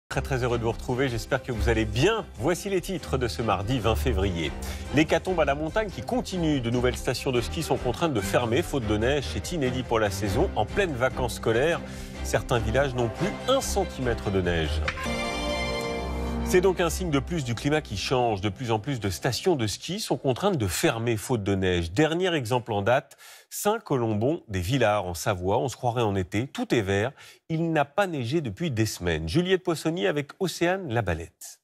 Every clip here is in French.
Très heureux de vous retrouver, j'espère que vous allez bien. Voici les titres de ce mardi 20 février. L'hécatombe à la montagne qui continue. De nouvelles stations de ski sont contraintes de fermer faute de neige. C'est inédit pour la saison. En pleine vacances scolaires, certains villages n'ont plus 1 centimètre de neige. C'est donc un signe de plus du climat qui change. De plus en plus de stations de ski sont contraintes de fermer faute de neige. Dernier exemple en date, Saint-Colombon des Villars en Savoie. On se croirait en été, tout est vert. Il n'a pas neigé depuis des semaines. Juliette Poissonnier avec Océane Labalette.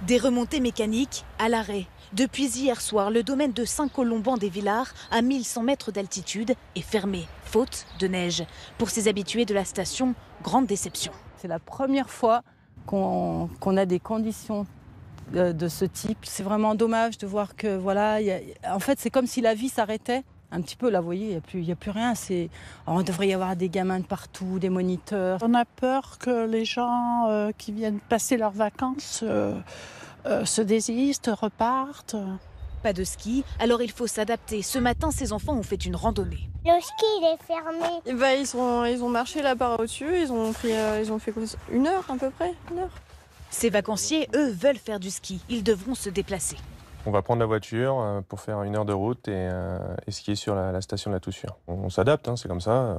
Des remontées mécaniques à l'arrêt. Depuis hier soir, le domaine de Saint-Colombon des Villars, à 1100 mètres d'altitude, est fermé, faute de neige. Pour ces habitués de la station, grande déception. C'est la première fois qu'on a des conditions de ce type. C'est vraiment dommage de voir que, voilà, en fait, c'est comme si la vie s'arrêtait. Un petit peu, là, vous voyez, il n'y a plus rien. Alors, il devrait y avoir des gamins de partout, des moniteurs. On a peur que les gens qui viennent passer leurs vacances se désistent, repartent. Pas de ski, alors il faut s'adapter. Ce matin, ces enfants ont fait une randonnée. Le ski, il est fermé. Et bah, ils ont marché là-bas au-dessus, ils ont fait quoi, 1 heure à peu près, 1 heure. Ces vacanciers, eux, veulent faire du ski. Ils devront se déplacer. On va prendre la voiture pour faire 1 heure de route et skier sur la station de la Toussure. On s'adapte, c'est comme ça.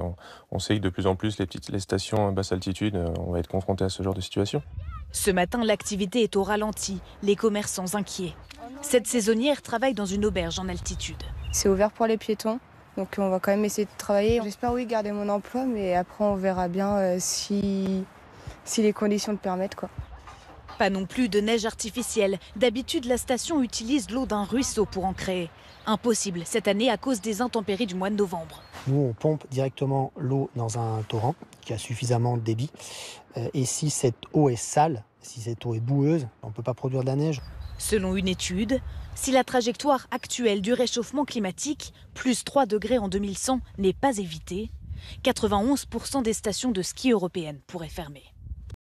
On sait que de plus en plus, les stations basse altitude, on va être confronté à ce genre de situation. Ce matin, l'activité est au ralenti. Les commerçants inquiets. Cette saisonnière travaille dans une auberge en altitude. C'est ouvert pour les piétons, donc on va quand même essayer de travailler. J'espère, oui, garder mon emploi, mais après on verra bien si les conditions le permettent, quoi. Pas non plus de neige artificielle. D'habitude, la station utilise l'eau d'un ruisseau pour en créer. Impossible cette année à cause des intempéries du mois de novembre. Nous, on pompe directement l'eau dans un torrent qui a suffisamment de débit. Et si cette eau est sale, si cette eau est boueuse, on ne peut pas produire de la neige. Selon une étude, si la trajectoire actuelle du réchauffement climatique, plus 3 degrés en 2100, n'est pas évitée, 91% des stations de ski européennes pourraient fermer.